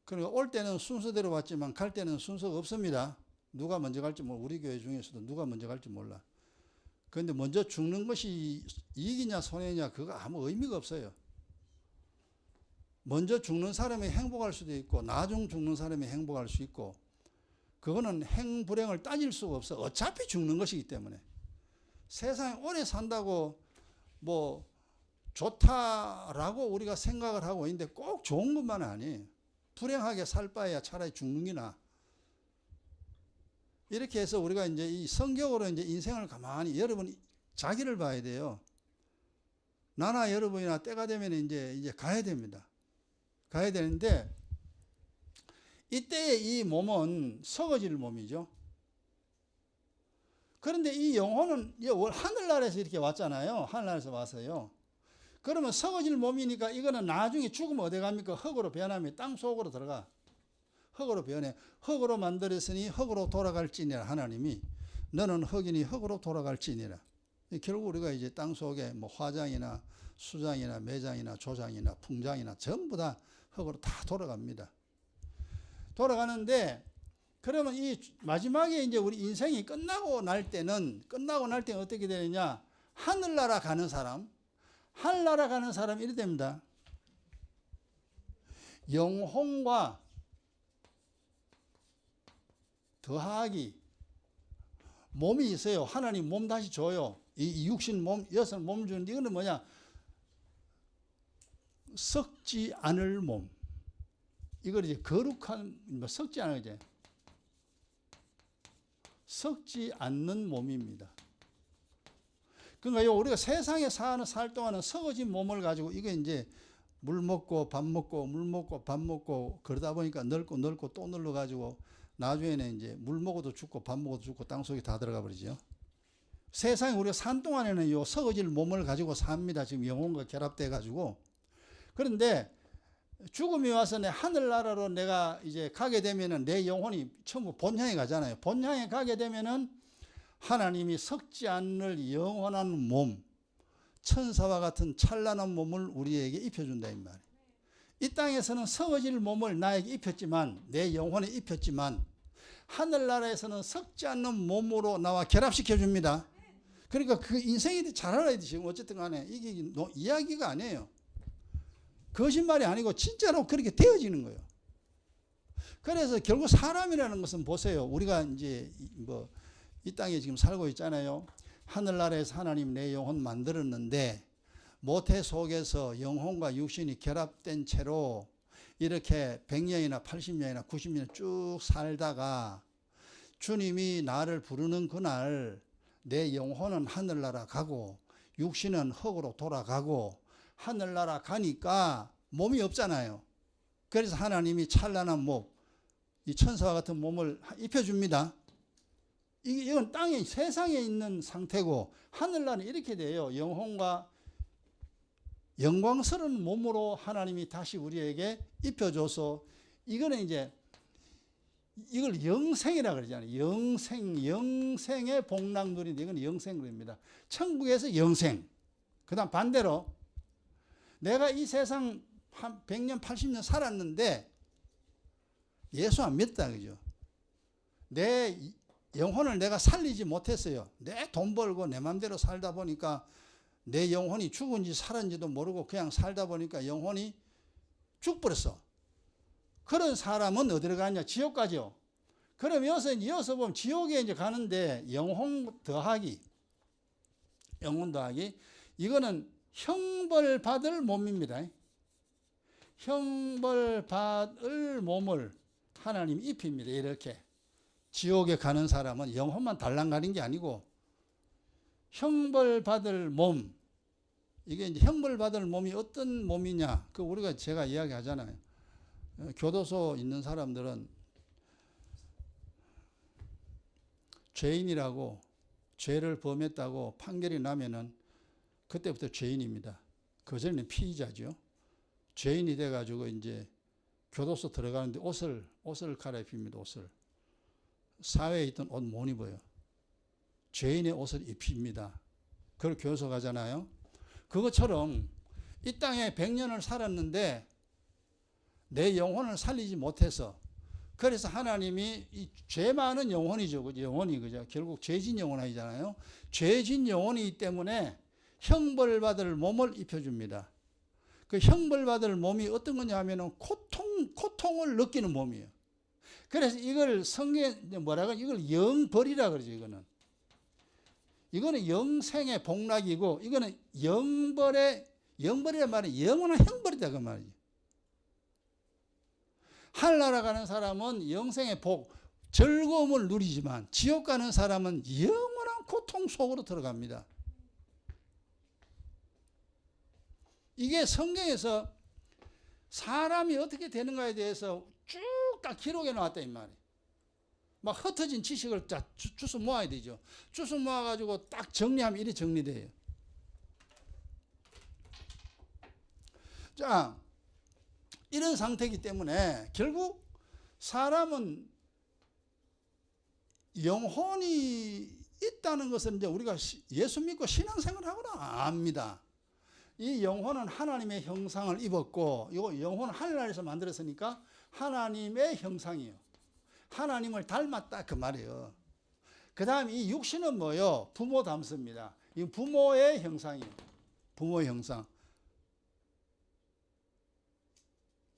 그러니까 올 때는 순서대로 왔지만 갈 때는 순서가 없습니다. 누가 먼저 갈지 몰라. 우리 교회 중에서도 누가 먼저 갈지 몰라. 그런데 먼저 죽는 것이 이익이냐 손해냐 그거 아무 의미가 없어요. 먼저 죽는 사람이 행복할 수도 있고 나중 죽는 사람이 행복할 수 있고, 그거는 행불행을 따질 수가 없어. 어차피 죽는 것이기 때문에. 세상에 오래 산다고 뭐 좋다라고 우리가 생각을 하고 있는데 꼭 좋은 것만은 아니에요. 불행하게 살 바에야 차라리 죽는 게 나아. 이렇게 해서 우리가 이제 이 성경으로 이제 인생을 가만히, 여러분 자기를 봐야 돼요. 나나 여러분이나 때가 되면 이제 가야 됩니다. 가야 되는데, 이때의 이 몸은 썩어질 몸이죠. 그런데 이 영혼은 하늘나라에서 이렇게 왔잖아요. 하늘나라에서 왔어요. 그러면 썩어질 몸이니까 이거는 나중에 죽으면 어디 갑니까? 흙으로 변하면 땅 속으로 들어가. 흙으로 변해. 흙으로 만들었으니 흙으로 돌아갈지니라. 하나님이 너는 흙이니 흙으로 돌아갈지니라. 결국 우리가 이제 땅 속에 뭐 화장이나 수장이나 매장이나 조장이나 풍장이나 전부 다 흙으로 다 돌아갑니다. 돌아가는데, 그러면 이 마지막에 이제 우리 인생이 끝나고 날 때는 어떻게 되느냐? 하늘나라 가는 사람 이렇게 됩니다. 영혼과 더하기 몸이 있어요. 하나님 몸 다시 줘요. 이 육신 몸, 여섯 몸 주는데, 이거는 뭐냐? 썩지 않을 몸. 이걸 이제 거룩한, 썩지 않은 이제 썩지 않는 몸입니다. 그러니까 우리가 세상에 살 동안은 썩어진 몸을 가지고, 이게 이제 물 먹고 밥 먹고 물 먹고 밥 먹고 그러다 보니까 늙고 또 늙어 가지고 나중에는 이제 물 먹어도 죽고 밥 먹어도 죽고 땅 속에 다 들어가 버리죠. 세상에 우리가 산 동안에는 요 썩어질 몸을 가지고 삽니다. 지금 영혼과 결합돼 가지고. 그런데 죽음이 와서 내 하늘나라로 내가 이제 가게 되면은 내 영혼이 전부 본향에 가잖아요. 본향에 가게 되면은 하나님이 썩지 않을 영원한 몸, 천사와 같은 찬란한 몸을 우리에게 입혀준다 이 말이에요. 이 땅에서는 썩어질 몸을 나에게 입혔지만, 내 영혼에 입혔지만, 하늘나라에서는 썩지 않는 몸으로 나와 결합시켜 줍니다. 그러니까 그 인생이 잘 알아야 돼. 지금 어쨌든 간에 이게 이야기가 아니에요. 거짓말이 아니고 진짜로 그렇게 되어지는 거예요. 그래서 결국 사람이라는 것은 보세요. 우리가 이제 뭐 이 땅에 지금 살고 있잖아요. 하늘나라에서 하나님 내 영혼 만들었는데 모태 속에서 영혼과 육신이 결합된 채로 이렇게 100년이나 80년이나 90년 쭉 살다가 주님이 나를 부르는 그날 내 영혼은 하늘나라 가고 육신은 흙으로 돌아가고 하늘나라 가니까 몸이 없잖아요. 그래서 하나님이 찬란한 몸, 이 천사와 같은 몸을 입혀줍니다. 이건 땅에 세상에 있는 상태고 하늘나라는 이렇게 돼요. 영혼과 영광스러운 몸으로 하나님이 다시 우리에게 입혀줘서 이거는 이제 이걸 영생이라고 그러잖아요. 영생의 복락 누린데 이건 영생입니다. 천국에서 영생. 그 다음 반대로 내가 이 세상 한 100년, 80년 살았는데 예수 안 믿다, 그죠? 내 영혼을 내가 살리지 못했어요. 내 돈 벌고 내 맘대로 살다 보니까 내 영혼이 죽은지 살았는지도 모르고 그냥 살다 보니까 영혼이 죽버렸어. 그런 사람은 어디로 가냐? 지옥 가죠. 그럼 이어서 보면 지옥에 이제 가는데 영혼 더하기. 이거는 형벌 받을 몸입니다. 형벌 받을 몸을 하나님 입힙니다. 이렇게. 지옥에 가는 사람은 영혼만 달랑가는 게 아니고 형벌 받을 몸. 이게 이제 형벌 받을 몸이 어떤 몸이냐? 제가 이야기하잖아요. 교도소 있는 사람들은 죄인이라고 죄를 범했다고 판결이 나면은 그때부터 죄인입니다. 그전에는 피의자죠. 죄인이 돼가지고 이제 교도소 들어가는데 옷을 갈아입힙니다. 옷을. 사회에 있던 옷 못 입어요. 죄인의 옷을 입힙니다. 그걸 교도소 가잖아요. 그것처럼 이 땅에 100년을 살았는데 내 영혼을 살리지 못해서 그래서 하나님이 이 죄 많은 영혼이죠. 영혼이 그죠. 결국 죄진 영혼이잖아요. 죄진 영혼이기 때문에 형벌받을 몸을 입혀줍니다. 그 형벌받을 몸이 어떤 거냐 하면은 고통을 느끼는 몸이에요. 그래서 이걸 성경에 이걸 영벌이라 그러죠. 이거는 영생의 복락이고 이거는 영벌이란 말은 영원한 형벌이다 그 말이지. 하늘나라 가는 사람은 영생의 복, 즐거움을 누리지만 지옥 가는 사람은 영원한 고통 속으로 들어갑니다. 이게 성경에서 사람이 어떻게 되는가에 대해서 쭉 다 기록해 놨다 이 말이에요. 막 흩어진 지식을 주워 모아야 되죠. 주워 모아가지고 딱 정리하면 이리 정리돼요. 자, 이런 상태이기 때문에 결국 사람은 영혼이 있다는 것은 이제 우리가 예수 믿고 신앙생활을 하거나 압니다. 이 영혼은 하나님의 형상을 입었고, 이 영혼은 하늘나라에서 만들었으니까 하나님의 형상이에요. 하나님을 닮았다 그 말이에요. 그 다음 이 육신은 뭐요? 부모 닮습니다. 이 부모의 형상이에요. 부모의 형상.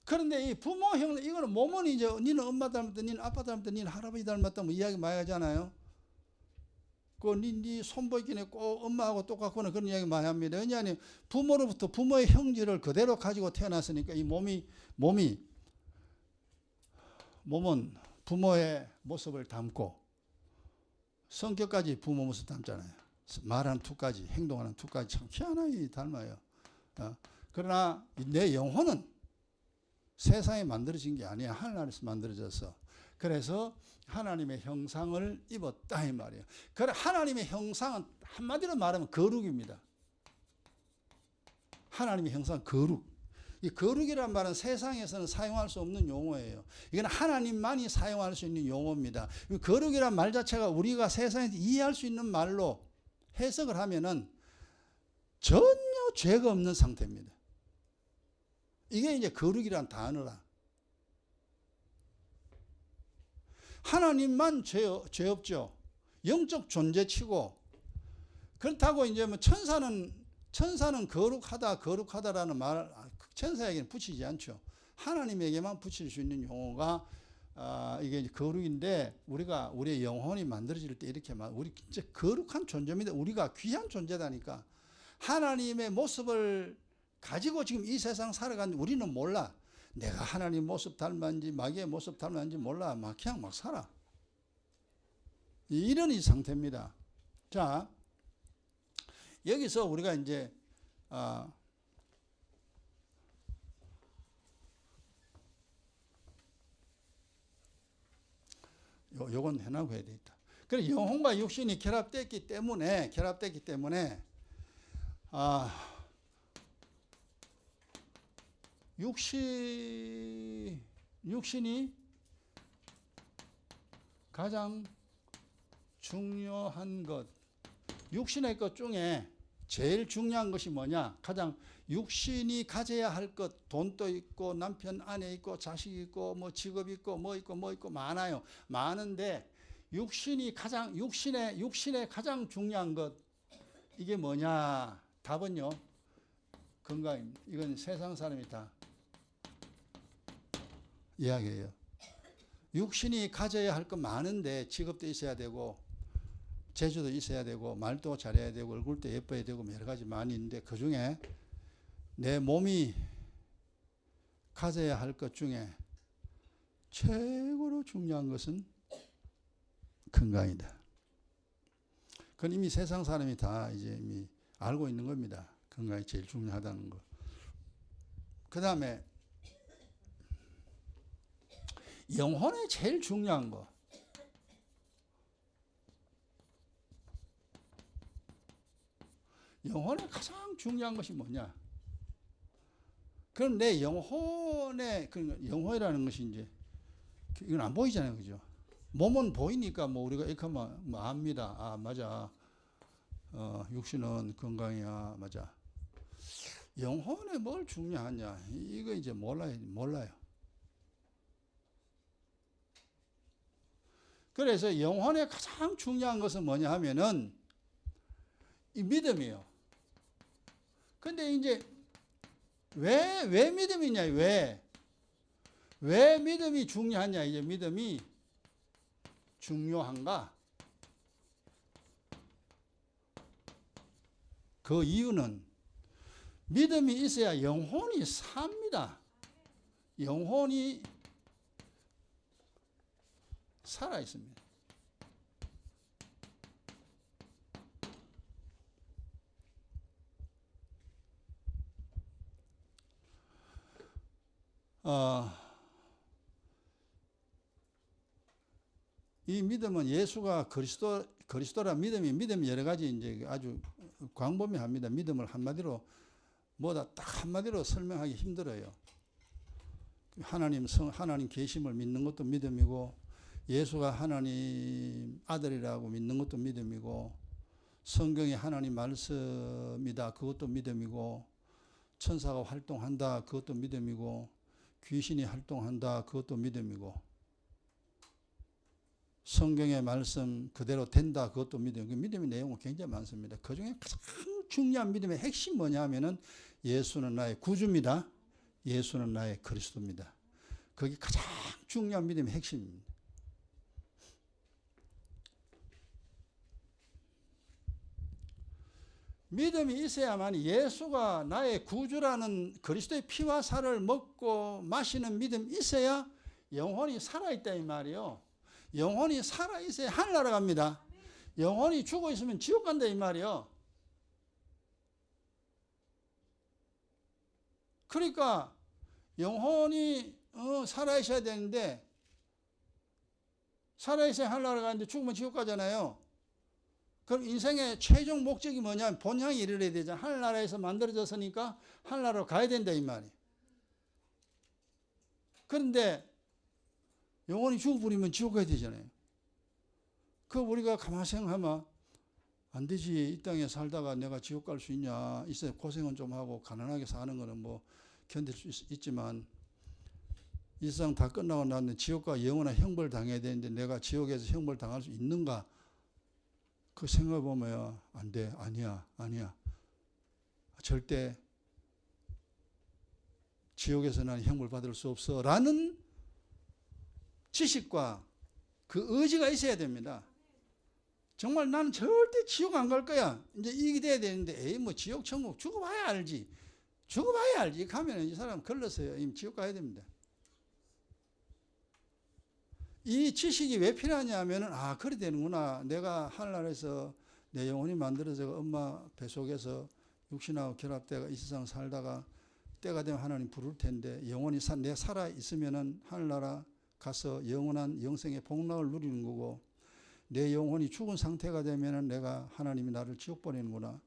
그런데 이 부모 형상, 이거는 몸은 이제 니는 엄마 닮았다, 니는 아빠 닮았다, 니는 할아버지 닮았다 뭐 이야기 많이 하잖아요. 니 손보이기네 꼭 엄마하고 똑같구나 그런 이야기 많이 합니다. 왜냐하면 부모로부터 부모의 형질을 그대로 가지고 태어났으니까 이 몸은 부모의 모습을 닮고 성격까지 부모 모습 닮잖아요. 말하는 투까지 행동하는 투까지 참 희한하게 닮아요. 그러나 내 영혼은 세상에 만들어진 게 아니야. 하늘나라에서 만들어져서. 그래서 하나님의 형상을 입었다 이 말이에요. 그래 하나님의 형상은 한마디로 말하면 거룩입니다. 하나님의 형상 거룩. 이 거룩이란 말은 세상에서는 사용할 수 없는 용어예요. 이건 하나님만이 사용할 수 있는 용어입니다. 거룩이란 말 자체가 우리가 세상에서 이해할 수 있는 말로 해석을 하면은 전혀 죄가 없는 상태입니다. 이게 이제 거룩이란 단어라. 하나님만 죄 없죠. 영적 존재치고 그렇다고 이제 뭐 천사는 거룩하다라는 말 천사에게는 붙이지 않죠. 하나님에게만 붙일 수 있는 용어가 이게 이제 거룩인데 우리의 영혼이 만들어질 때 이렇게 우리 진짜 거룩한 존재입니다. 우리가 귀한 존재다니까. 하나님의 모습을 가지고 지금 이 세상 살아가는데 우리는 몰라. 내가 하나님 모습 닮았는지 마귀의 모습 닮았는지 몰라. 막 그냥 막 살아. 이런 이 상태입니다. 자, 여기서 우리가 이제 요건 해나고 해야 되겠다. 그래, 영혼과 육신이 결합됐기 때문에 육신이 가장 중요한 것, 육신의 것 중에 제일 중요한 것이 뭐냐? 가장 육신이 가져야 할 것, 돈도 있고 남편 아내 있고 자식 있고 뭐 직업 있고 뭐 있고 많아요. 많은데 육신의 가장 중요한 것, 이게 뭐냐? 답은요, 건강입니다. 이건 세상 사람이 다 이야기해요. 육신이 가져야 할 것 많은데 직업도 있어야 되고 재주도 있어야 되고 말도 잘해야 되고 얼굴도 예뻐야 되고 여러 가지 많이 있는데, 그 중에 내 몸이 가져야 할 것 중에 최고로 중요한 것은 건강이다. 그건 이미 세상 사람이 다 이제 이미 알고 있는 겁니다. 건강이 제일 중요하다는 거. 그 다음에 영혼에 제일 중요한 거. 영혼에 가장 중요한 것이 뭐냐? 그럼 내 영혼의, 영혼이라는 것이 이제, 이건 안 보이잖아요. 그죠? 몸은 보이니까 뭐 우리가 이렇게 하면 뭐 압니다. 아, 맞아. 육신은 건강이야. 맞아. 영혼에 뭘 중요하냐? 이거 이제 몰라요. 그래서 영혼에 가장 중요한 것은 뭐냐 하면은 이 믿음이에요. 근데 이제 왜 믿음이냐? 왜 믿음이 중요하냐? 이제 믿음이 중요한가? 그 이유는 믿음이 있어야 영혼이 삽니다. 영혼이 살아 있습니다. 이 믿음은 예수가 그리스도라 믿음이 여러 가지 이제 아주 광범위합니다. 믿음을 한마디로 뭐다 딱 한마디로 설명하기 힘들어요. 하나님 계심을 믿는 것도 믿음이고, 예수가 하나님 아들이라고 믿는 것도 믿음이고, 성경이 하나님 말씀이다 그것도 믿음이고, 천사가 활동한다 그것도 믿음이고, 귀신이 활동한다 그것도 믿음이고, 성경의 말씀 그대로 된다 그것도 믿음이고, 믿음의 내용은 굉장히 많습니다. 그중에 가장 중요한 믿음의 핵심이 뭐냐 하면은 예수는 나의 구주입니다. 예수는 나의 그리스도입니다. 그게 가장 중요한 믿음의 핵심입니다. 믿음이 있어야만 예수가 나의 구주라는 그리스도의 피와 살을 먹고 마시는 믿음이 있어야 영혼이 살아있다 이 말이요. 영혼이 살아있어야 하늘나라 갑니다. 영혼이 죽어있으면 지옥 간다 이 말이요. 그러니까 영혼이 살아있어야 되는데, 살아있어야 하늘나라 가는데 죽으면 지옥 가잖아요. 그럼 인생의 최종 목적이 뭐냐면 본향에 이르러야 되잖아. 하늘나라에서 만들어졌으니까 하늘나라로 가야 된다 이 말이에요. 그런데 영혼이 죽어버리면 지옥 가야 되잖아요. 그 우리가 가만히 생각하면 안 되지. 이 땅에 살다가 내가 지옥 갈 수 있냐. 있어야 고생은 좀 하고 가난하게 사는 거는 뭐 견딜 수 있지만, 이 세상 다 끝나고 나면 지옥과 영원한 형벌 당해야 되는데 내가 지옥에서 형벌 당할 수 있는가? 그 생각해보면 안 돼. 아니야. 절대 지옥에서 나는 형벌 받을 수 없어 라는 지식과 그 의지가 있어야 됩니다. 정말 나는 절대 지옥 안 갈 거야. 이제 이게 돼야 되는데, 에이 뭐 지옥 천국 죽어봐야 알지. 죽어봐야 알지. 가면 이 사람 걸렸어요. 이미 지옥 가야 됩니다. 이 지식이 왜 필요하냐 하면은, 아, 그래 되는구나. 내가 하늘나라에서 내 영혼이 만들어져 엄마 뱃속에서 육신하고 결합되어 이 세상 살다가 때가 되면 하나님 부를 텐데, 영혼이 내 살아 있으면은 하늘나라 가서 영원한 영생의 복락을 누리는 거고, 내 영혼이 죽은 상태가 되면은 내가 하나님이 나를 지옥 보내는구나.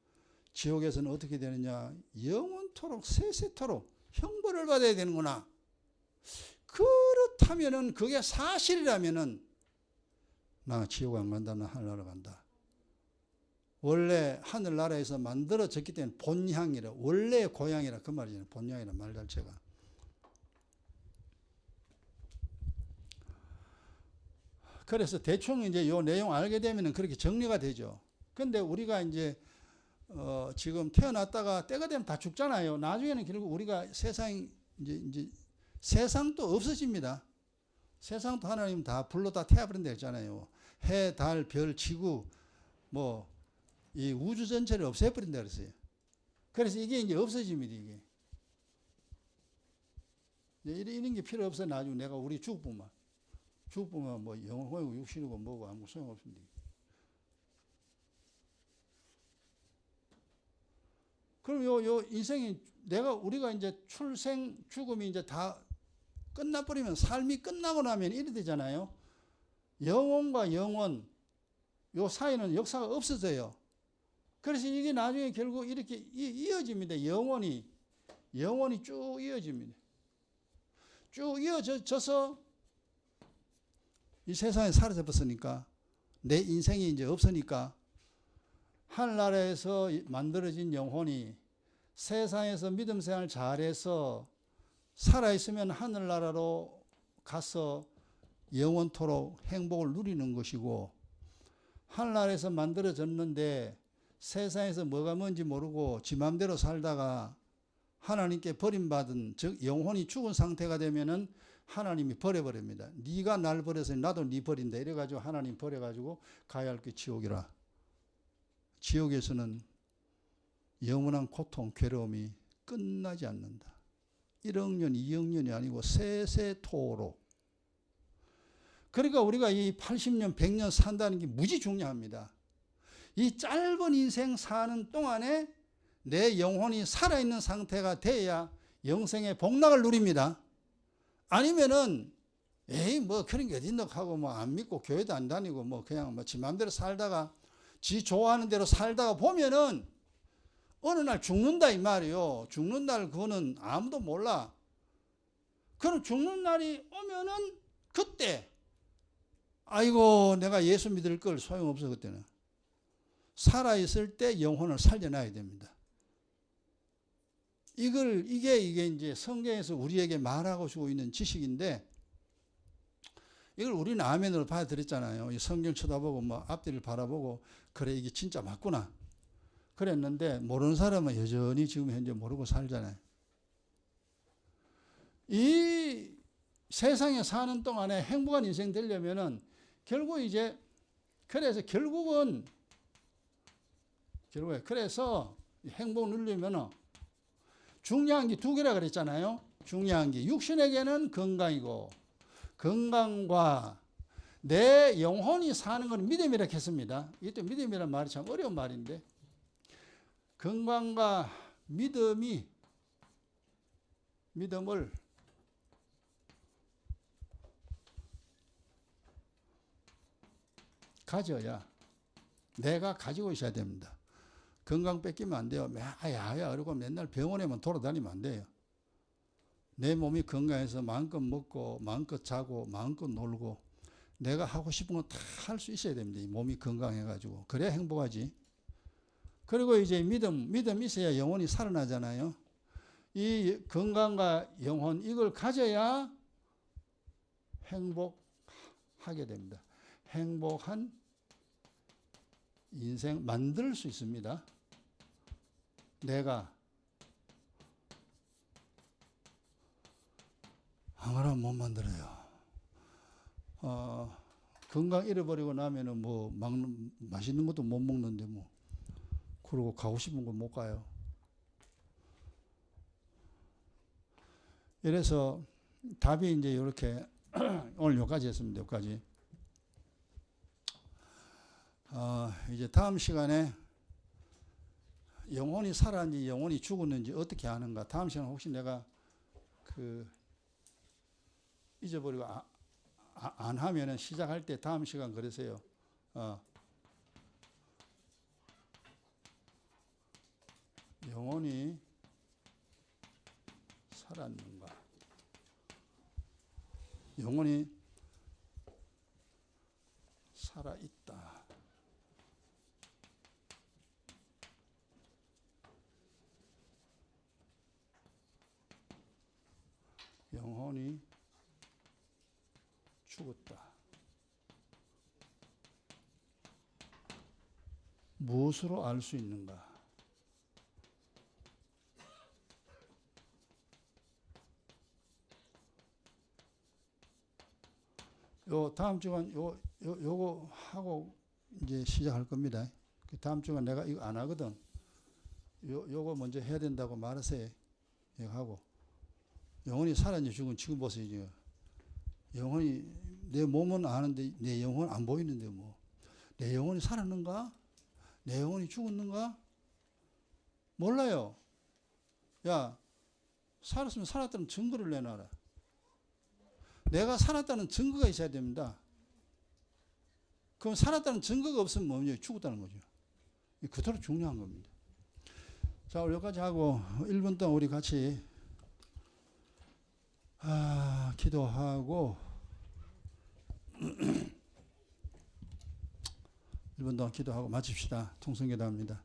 지옥에서는 어떻게 되느냐? 영원토록 세세토록 형벌을 받아야 되는구나. 그렇다면은, 그게 사실이라면은 나 지옥 안 간다, 나 하늘나라 간다. 원래 하늘나라에서 만들어졌기 때문에 본향이라, 원래의 고향이라 그 말이잖아요. 본향이라 말 자체가. 그래서 대충 이제 요 내용 알게 되면은 그렇게 정리가 되죠. 근데 우리가 이제 지금 태어났다가 때가 되면 다 죽잖아요. 나중에는 결국 우리가 이제 세상도 없어집니다. 세상도 하나님 다 불로 다 태워버린다 했잖아요. 해, 달, 별, 지구, 이 우주 전체를 없애버린다 그랬어요. 그래서 이게 이제 없어집니다, 이게. 이런 게 필요 없어. 나중에 내가 우리 죽으면 영혼이고 육신이고 뭐고 아무 소용없습니다. 그럼 요 인생이 우리가 이제 출생, 죽음이 이제 다 끝나버리면, 삶이 끝나고 나면 이래 되잖아요. 영혼과 영혼, 요 사이는 역사가 없어져요. 그래서 이게 나중에 결국 이렇게 이어집니다. 영혼이 쭉 이어집니다. 쭉 이어져서 이 세상에 사라져버렸으니까, 내 인생이 이제 없으니까, 하늘나라에서 만들어진 영혼이 세상에서 믿음 생활을 잘해서 살아있으면 하늘나라로 가서 영원토록 행복을 누리는 것이고, 하늘나라에서 만들어졌는데 세상에서 뭐가 뭔지 모르고 지 맘대로 살다가 하나님께 버림받은, 즉 영혼이 죽은 상태가 되면은 하나님이 버려버립니다. 네가 날 버려서 나도 네 버린다. 이래가지고 하나님 버려가지고 가야 할 게 지옥이라. 지옥에서는 영원한 고통, 괴로움이 끝나지 않는다. 1억 년, 2억 년이 아니고 세세토록. 그러니까 우리가 이 80년, 100년 산다는 게 무지 중요합니다. 이 짧은 인생 사는 동안에 내 영혼이 살아있는 상태가 돼야 영생의 복락을 누립니다. 아니면은 그런 게 어딨노 하고 안 믿고 교회도 안 다니고 그냥 지 맘대로 살다가 지 좋아하는 대로 살다가 보면은 어느 날 죽는다 이 말이요. 죽는 날 그거는 아무도 몰라. 그럼 죽는 날이 오면은 그때 아이고 내가 예수 믿을 걸 소용없어. 그때는 살아있을 때 영혼을 살려놔야 됩니다. 이게 이제 성경에서 우리에게 말하고 주고 있는 지식인데, 이걸 우리는 아멘으로 받아들였잖아요. 이 성경 쳐다보고 앞뒤를 바라보고 그래 이게 진짜 맞구나 그랬는데, 모르는 사람은 여전히 지금 현재 모르고 살잖아요. 이 세상에 사는 동안에 행복한 인생 되려면은 결국 이제 결국은 그래서 행복 누리려면은 중요한 게 두 개라 그랬잖아요. 중요한 게 육신에게는 건강이고, 건강과 내 영혼이 사는 건 믿음이라 했습니다. 이때 믿음이란 말이 참 어려운 말인데, 건강과 믿음을 가져야, 내가 가지고 있어야 됩니다. 건강 뺏기면 안 돼요. 야야 그러고 맨날 병원에만 돌아다니면 안 돼요. 내 몸이 건강해서 마음껏 먹고 마음껏 자고 마음껏 놀고 내가 하고 싶은 건 다 할 수 있어야 됩니다. 이 몸이 건강해가지고. 그래야 행복하지. 그리고 이제 믿음 있어야 영혼이 살아나잖아요. 이 건강과 영혼 이걸 가져야 행복하게 됩니다. 행복한 인생 만들 수 있습니다. 내가 안 그러면 못 만들어요. 건강 잃어버리고 나면은 맛있는 것도 못 먹는데 그러고 가고 싶은 거 못 가요. 이래서 답이 이제 이렇게 오늘 여기까지 했습니다. 여기까지. 이제 다음 시간에 영혼이 살았는지 영혼이 죽었는지 어떻게 아는가. 다음 시간에 혹시 내가 잊어버리고 안 하면은 시작할 때 다음 시간 그러세요. 영혼이 살았는가. 영혼이 살아있다. 영혼이 죽었다. 무엇으로 알 수 있는가? 요 다음 주간 요거 하고 이제 시작할 겁니다. 다음 주간 내가 이거 안 하거든. 요거 먼저 해야 된다고 말하세요. 이거 하고. 영혼이 살았는지 죽은 지금 보세요. 지금. 영혼이 내 몸은 아는데 내 영혼 안 보이는데 뭐. 내 영혼이 살았는가? 내 영혼이 죽었는가? 몰라요. 야, 살았으면 살았다는 증거를 내놔라. 내가 살았다는 증거가 있어야 됩니다. 그럼 살았다는 증거가 없으면 뭐냐? 죽었다는 거죠. 그토록 중요한 겁니다. 자, 오늘 여기까지 하고 1분 동안 우리 같이 기도하고 1분 동안 기도하고 마칩시다. 통성기도합니다.